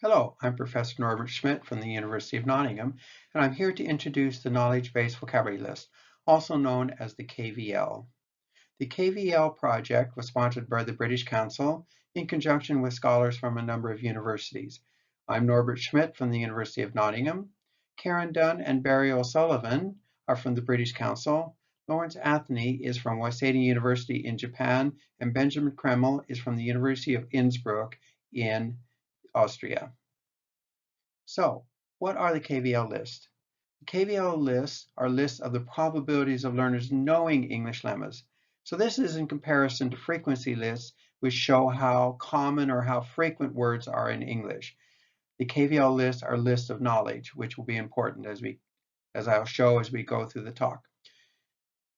Hello, I'm Professor Norbert Schmidt from the University of Nottingham, and I'm here to introduce the Knowledge-Based Vocabulary List, also known as the KVL. The KVL project was sponsored by the British Council in conjunction with scholars from a number of universities. I'm Norbert Schmidt from the University of Nottingham. Karen Dunn and Barry O'Sullivan are from the British Council. Lawrence Anthony is from Waseda University in Japan, and Benjamin Kreml is from the University of Innsbruck in Austria. So, what are the KVL lists? The KVL lists are lists of the probabilities of learners knowing English lemmas. So this is in comparison to frequency lists, which show how common or how frequent words are in English. The KVL lists are lists of knowledge, which will be important as I'll show as we go through the talk.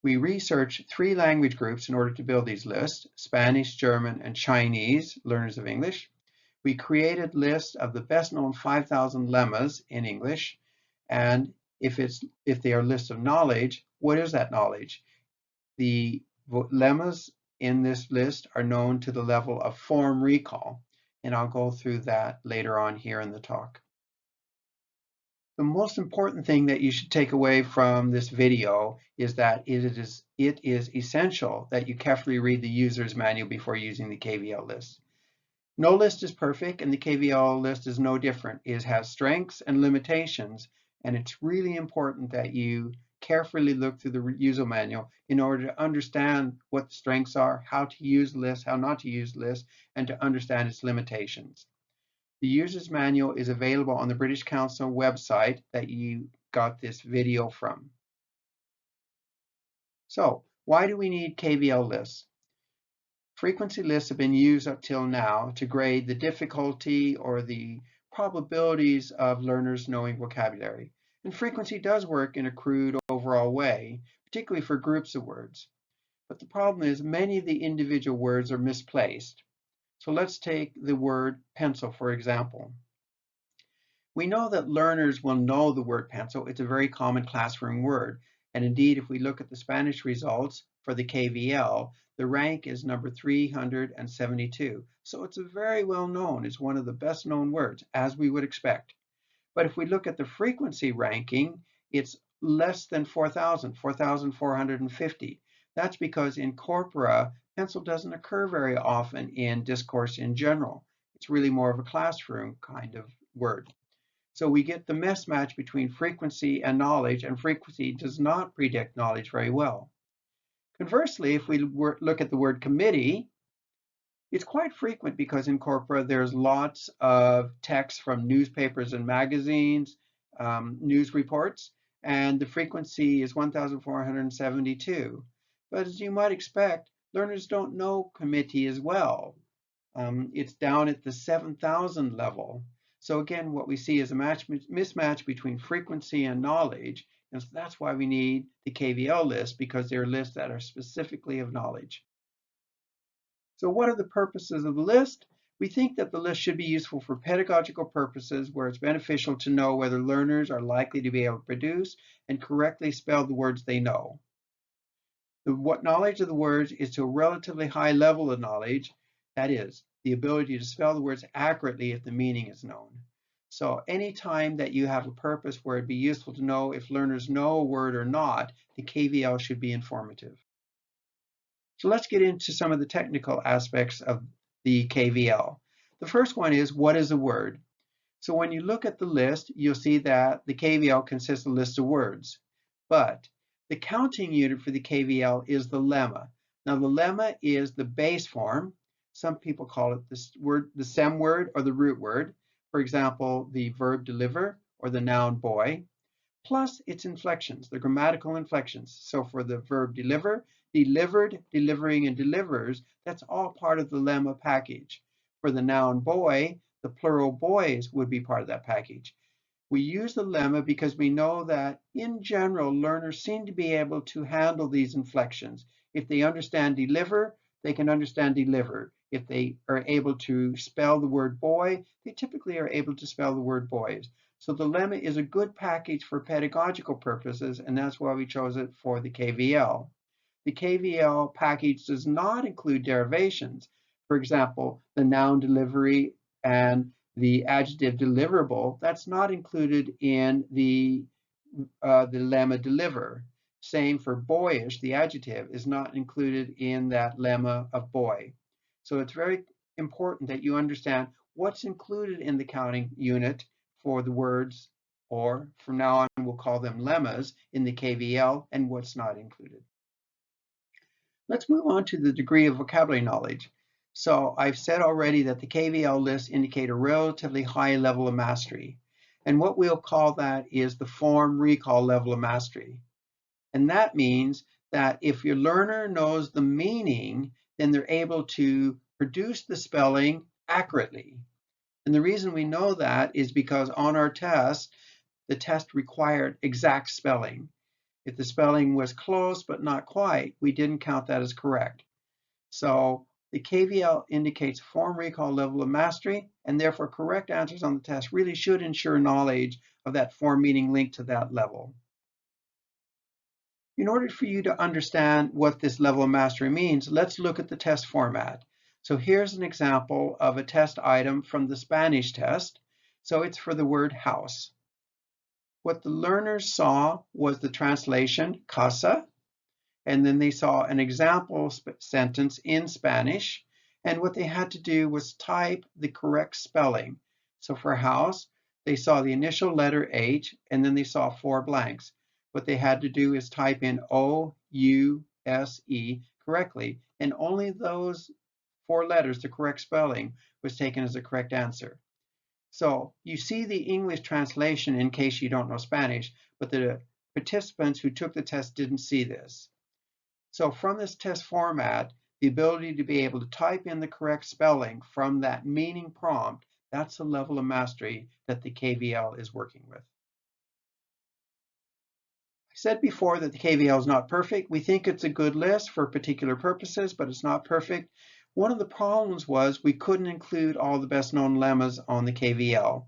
We researched 3 language groups in order to build these lists: Spanish, German, and Chinese learners of English. We created lists of the best known 5,000 lemmas in English, and if they are lists of knowledge, what is that knowledge? The lemmas in this list are known to the level of form recall, and I'll go through that later on here in the talk. The most important thing that you should take away from this video is that it is essential that you carefully read the user's manual before using the KVL list. No list is perfect, and the KVL list is no different. It has strengths and limitations, and it's really important that you carefully look through the user manual in order to understand what the strengths are, how to use lists, how not to use lists, and to understand its limitations. The user's manual is available on the British Council website that you got this video from. So, why do we need KVL lists? Frequency lists have been used up till now to grade the difficulty or the probabilities of learners knowing vocabulary. And frequency does work in a crude overall way, particularly for groups of words. But the problem is many of the individual words are misplaced. So let's take the word pencil, for example. We know that learners will know the word pencil. It's a very common classroom word. And indeed, if we look at the Spanish results for the KVL, the rank is number 372. So it's a very well known, it's one of the best known words, as we would expect. But if we look at the frequency ranking, it's less than 4,000, 4,450. That's because in corpora, pencil doesn't occur very often in discourse in general. It's really more of a classroom kind of word. So we get the mismatch between frequency and knowledge, and frequency does not predict knowledge very well. Conversely, if we look at the word committee, it's quite frequent because in corpora there's lots of text from newspapers and magazines, news reports, and the frequency is 1,472. But as you might expect, learners don't know committee as well. It's down at the 7,000 level. So again, what we see is a mismatch between frequency and knowledge, and so that's why we need the KVL list, because they're lists that are specifically of knowledge. So what are the purposes of the list? We think that the list should be useful for pedagogical purposes where it's beneficial to know whether learners are likely to be able to produce and correctly spell the words they know. What knowledge of the words is to a relatively high level of knowledge, that is, the ability to spell the words accurately if the meaning is known. So anytime that you have a purpose where it'd be useful to know if learners know a word or not, the KVL should be informative. So let's get into some of the technical aspects of the KVL. The first one is, what is a word? So when you look at the list, you'll see that the KVL consists of a list of words. But the counting unit for the KVL is the lemma. Now the lemma is the base form. Some people call it this word, the stem word or the root word. For example, the verb deliver or the noun boy, plus its inflections, the grammatical inflections. So for the verb deliver, delivered, delivering, and delivers, that's all part of the lemma package. For the noun boy, the plural boys would be part of that package. We use the lemma because we know that in general, learners seem to be able to handle these inflections. If they understand deliver, they can understand deliver. If they are able to spell the word boy, they typically are able to spell the word boys. So the lemma is a good package for pedagogical purposes, and that's why we chose it for the KVL. The KVL package does not include derivations. For example, the noun delivery and The adjective deliverable, that's not included in the lemma deliver. Same for boyish, the adjective is not included in that lemma of boy. So it's very important that you understand what's included in the counting unit for the words, or from now on we'll call them lemmas in the KVL, and what's not included. Let's move on to the degree of vocabulary knowledge. So I've said already that the KVL lists indicate a relatively high level of mastery. And what we'll call that is the form recall level of mastery. And that means that if your learner knows the meaning, then they're able to produce the spelling accurately. And the reason we know that is because on our test, the test required exact spelling. If the spelling was close but not quite, we didn't count that as correct. So the KVL indicates form recall level of mastery, and therefore correct answers on the test really should ensure knowledge of that form meaning linked to that level. In order for you to understand what this level of mastery means, let's look at the test format. So here's an example of a test item from the Spanish test. So it's for the word house. What the learners saw was the translation casa, and then they saw an example sentence in Spanish, and what they had to do was type the correct spelling. So for house, they saw the initial letter H, and then they saw 4 blanks. What they had to do is type in O-U-S-E correctly, and only those 4 letters, the correct spelling, was taken as a correct answer. So you see the English translation in case you don't know Spanish, but the participants who took the test didn't see this. So from this test format, the ability to be able to type in the correct spelling from that meaning prompt, that's the level of mastery that the KVL is working with. I said before that the KVL is not perfect. We think it's a good list for particular purposes, but it's not perfect. One of the problems was we couldn't include all the best known lemmas on the KVL.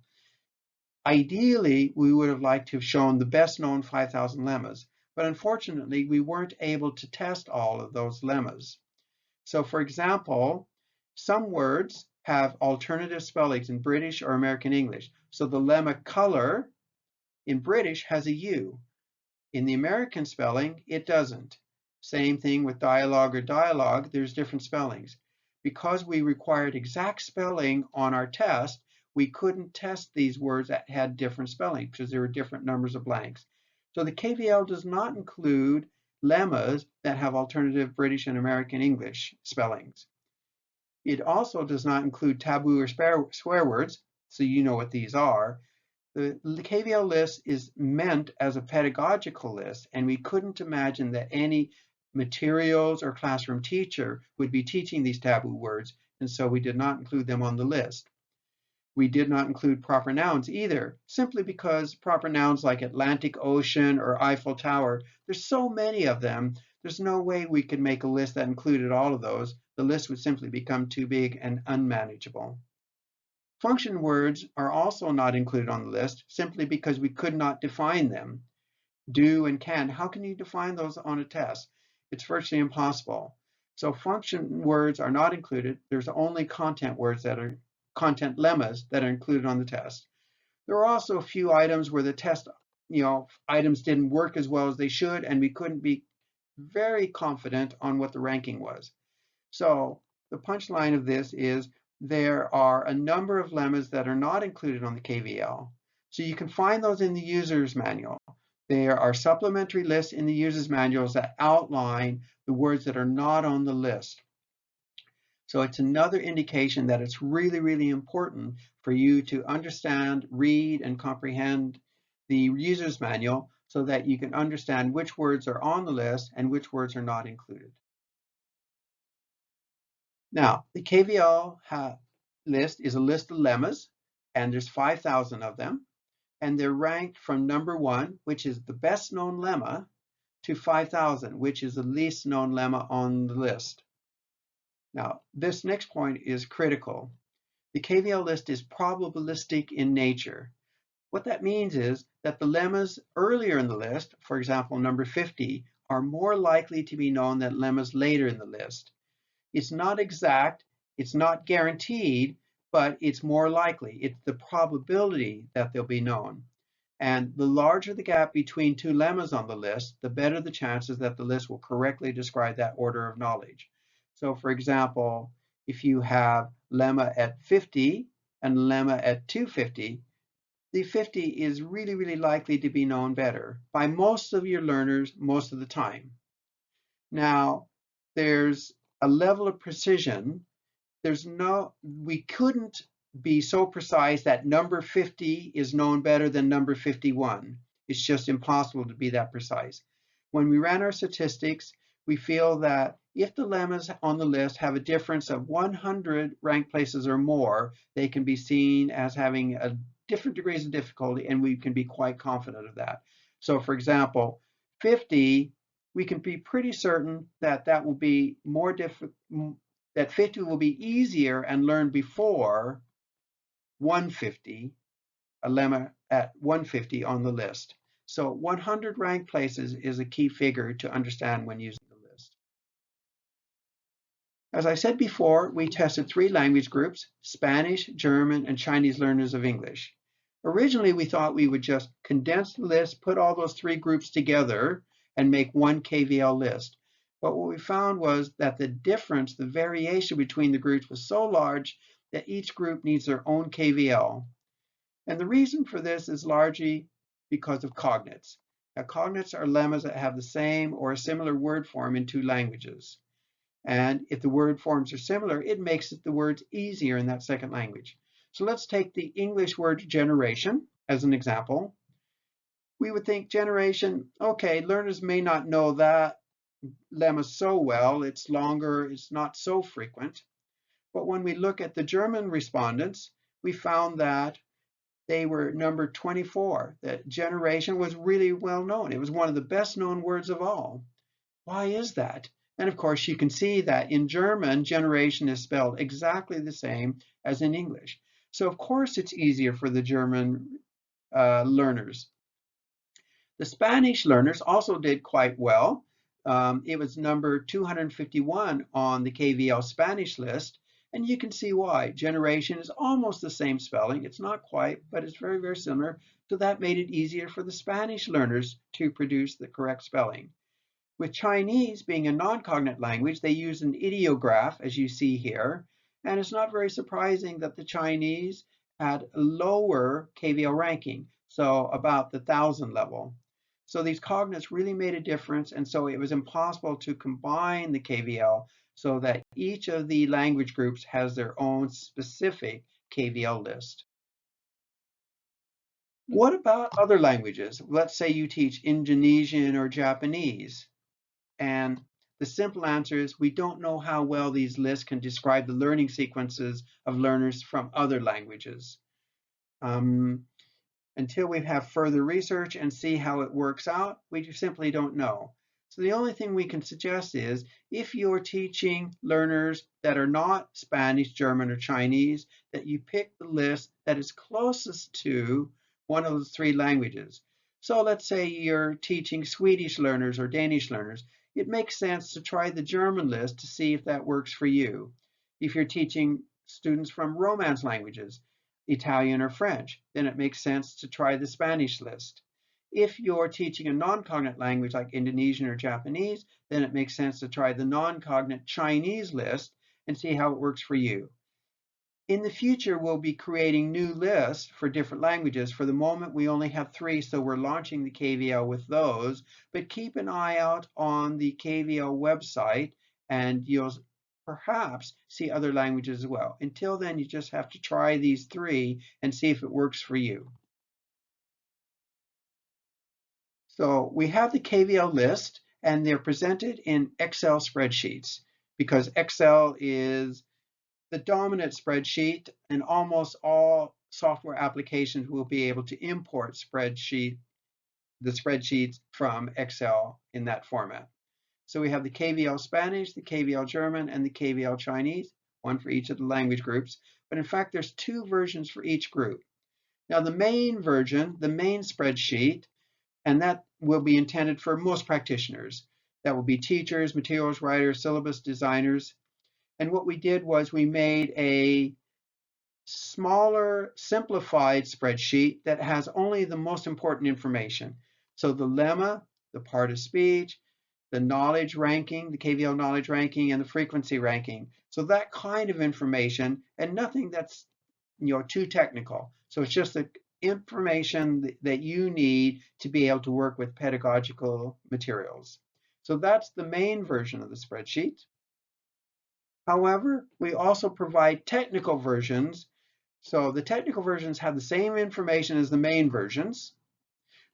Ideally, we would have liked to have shown the best known 5,000 lemmas, but unfortunately, we weren't able to test all of those lemmas. So for example, some words have alternative spellings in British or American English. So the lemma color in British has a U. In the American spelling, it doesn't. Same thing with dialogue or dialogue, there's different spellings. Because we required exact spelling on our test, we couldn't test these words that had different spelling because there were different numbers of blanks. So the KVL does not include lemmas that have alternative British and American English spellings. It also does not include taboo or swear words, so you know what these are. The KVL list is meant as a pedagogical list, and we couldn't imagine that any materials or classroom teacher would be teaching these taboo words, and so we did not include them on the list. We did not include proper nouns either, simply because proper nouns like Atlantic Ocean or Eiffel Tower, there's so many of them, there's no way we could make a list that included all of those. The list would simply become too big and unmanageable. Function words are also not included on the list simply because we could not define them. Do and can, how can you define those on a test? It's virtually impossible. So function words are not included. There's only content words that are content lemmas that are included on the test. There are also a few items where the test, items didn't work as well as they should, and we couldn't be very confident on what the ranking was. So the punchline of this is there are a number of lemmas that are not included on the KVL. So you can find those in the user's manual. There are supplementary lists in the user's manuals that outline the words that are not on the list. So it's another indication that it's really, really important for you to understand, read, and comprehend the user's manual so that you can understand which words are on the list and which words are not included. Now, the KVL list is a list of lemmas, and there's 5,000 of them, and they're ranked from number 1, which is the best known lemma, to 5,000, which is the least known lemma on the list. Now, this next point is critical. The KVL list is probabilistic in nature. What that means is that the lemmas earlier in the list, for example, number 50, are more likely to be known than lemmas later in the list. It's not exact, it's not guaranteed, but it's more likely. It's the probability that they'll be known. And the larger the gap between two lemmas on the list, the better the chances that the list will correctly describe that order of knowledge. So for example, if you have lemma at 50 and lemma at 250, the 50 is really, really likely to be known better by most of your learners most of the time. Now, there's a level of precision. We couldn't be so precise that number 50 is known better than number 51. It's just impossible to be that precise. When we ran our statistics, we feel that if the lemmas on the list have a difference of 100 rank places or more, they can be seen as having a different degrees of difficulty, and we can be quite confident of that. So for example, 50, we can be pretty certain that that will be more difficult, that 50 will be easier and learned before 150, a lemma at 150 on the list. So 100 ranked places is a key figure to understand when using the list. As I said before, we tested 3 language groups: Spanish, German, and Chinese learners of English. Originally, we thought we would just condense the list, put all those 3 groups together, and make one KVL list. But what we found was that the difference, the variation between the groups was so large that each group needs their own KVL. And the reason for this is largely because of cognates. Now, cognates are lemmas that have the same or a similar word form in 2 languages. And if the word forms are similar, it makes the words easier in that second language. So let's take the English word generation as an example. We would think generation, okay, learners may not know that lemma so well. It's longer, it's not so frequent. But when we look at the German respondents, we found that they were number 24. That generation was really well known. It was one of the best known words of all. Why is that? And of course, you can see that in German, generation is spelled exactly the same as in English. So of course, it's easier for the German learners. The Spanish learners also did quite well. It was number 251 on the KVL Spanish list, and you can see why. Generation is almost the same spelling. It's not quite, but it's very, very similar. So that made it easier for the Spanish learners to produce the correct spelling. With Chinese being a non-cognate language, they use an ideograph, as you see here, and it's not very surprising that the Chinese had a lower KVL ranking, so about the 1,000 level. So these cognates really made a difference, and so it was impossible to combine the KVL so that each of the language groups has their own specific KVL list. What about other languages? Let's say you teach Indonesian or Japanese. And the simple answer is we don't know how well these lists can describe the learning sequences of learners from other languages. Until we have further research and see how it works out, we simply don't know. So the only thing we can suggest is if you're teaching learners that are not Spanish, German, or Chinese, that you pick the list that is closest to one of those 3 languages. So let's say you're teaching Swedish learners or Danish learners. It makes sense to try the German list to see if that works for you. If you're teaching students from Romance languages, Italian or French, then it makes sense to try the Spanish list. If you're teaching a non-cognate language like Indonesian or Japanese, then it makes sense to try the non-cognate Chinese list and see how it works for you. In the future, we'll be creating new lists for different languages. For the moment, we only have 3, so we're launching the KVL with those. But keep an eye out on the KVL website, and you'll perhaps see other languages as well. Until then, you just have to try these 3 and see if it works for you. So we have the KVL list, and they're presented in Excel spreadsheets because Excel is the dominant spreadsheet, and almost all software applications will be able to import the spreadsheets from Excel in that format. So we have the KVL Spanish, the KVL German, and the KVL Chinese, one for each of the language groups. But in fact, there's 2 versions for each group. Now the main version, the main spreadsheet, and that will be intended for most practitioners. That will be teachers, materials writers, syllabus designers. And what we did was we made a smaller, simplified spreadsheet that has only the most important information. So the lemma, the part of speech, the knowledge ranking, the KVL knowledge ranking, and the frequency ranking. So that kind of information, and nothing that's too technical. So it's just the information that you need to be able to work with pedagogical materials. So that's the main version of the spreadsheet. However, we also provide technical versions. So the technical versions have the same information as the main versions,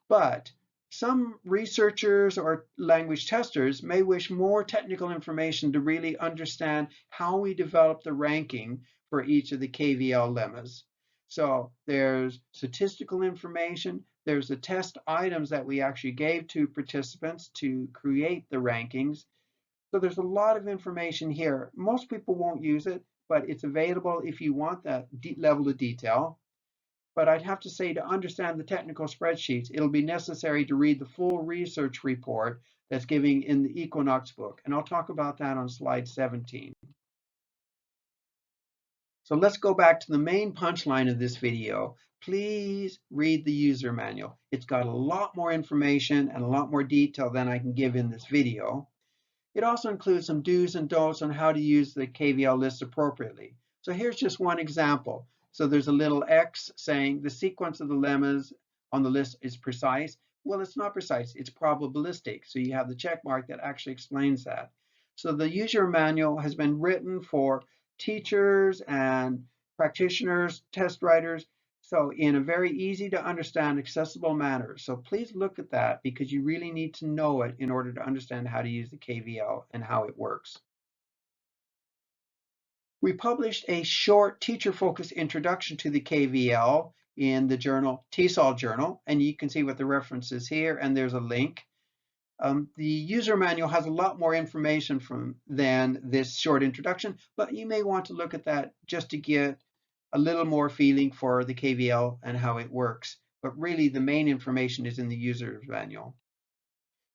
but some researchers or language testers may wish more technical information to really understand how we develop the ranking for each of the KVL lemmas. So there's statistical information, there's the test items that we actually gave to participants to create the rankings. So there's a lot of information here. Most people won't use it, but it's available if you want that level of detail. But I'd have to say, to understand the technical spreadsheets, it'll be necessary to read the full research report that's given in the Equinox book. And I'll talk about that on slide 17. So let's go back to the main punchline of this video. Please read the user manual. It's got a lot more information and a lot more detail than I can give in this video. It also includes some do's and don'ts on how to use the KVL list appropriately. So here's just one example. So there's a little X saying the sequence of the lemmas on the list is precise. Well, it's not precise, it's probabilistic. So you have the check mark that actually explains that. So the user manual has been written for teachers and practitioners, test writers, so in a very easy to understand, accessible manner. So please look at that because you really need to know it in order to understand how to use the KVL and how it works. We published a short teacher-focused introduction to the KVL in the journal, TESOL Journal, and you can see what the reference is here, and there's a link. The user manual has a lot more information than this short introduction, but you may want to look at that just to get a little more feeling for the KVL and how it works. But really, the main information is in the user manual.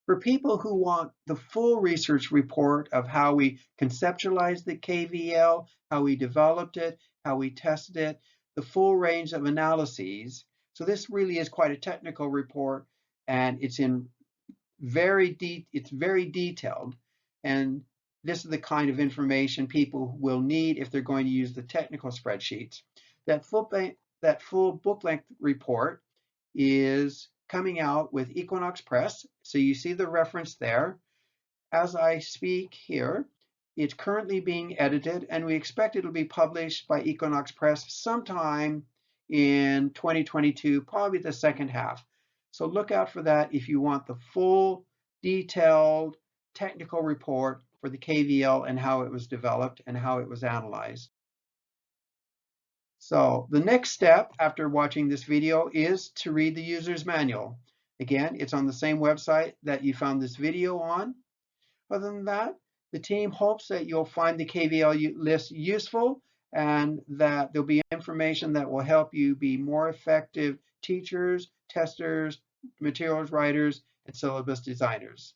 For people who want the full research report of how we conceptualized the KVL, how we developed it, how we tested it, the full range of analyses. So this really is quite a technical report, and it's very detailed, and this is the kind of information people will need if they're going to use the technical spreadsheets. That full book length report is coming out with Equinox Press, so you see the reference there. As I speak here, it's currently being edited, and we expect it'll be published by Equinox Press sometime in 2022, probably the second half. So look out for that if you want the full, detailed, technical report for the KVL and how it was developed and how it was analyzed. So the next step after watching this video is to read the user's manual. Again, it's on the same website that you found this video on. Other than that, the team hopes that you'll find the KVL list useful and that there'll be information that will help you be more effective teachers, testers, materials writers, and syllabus designers.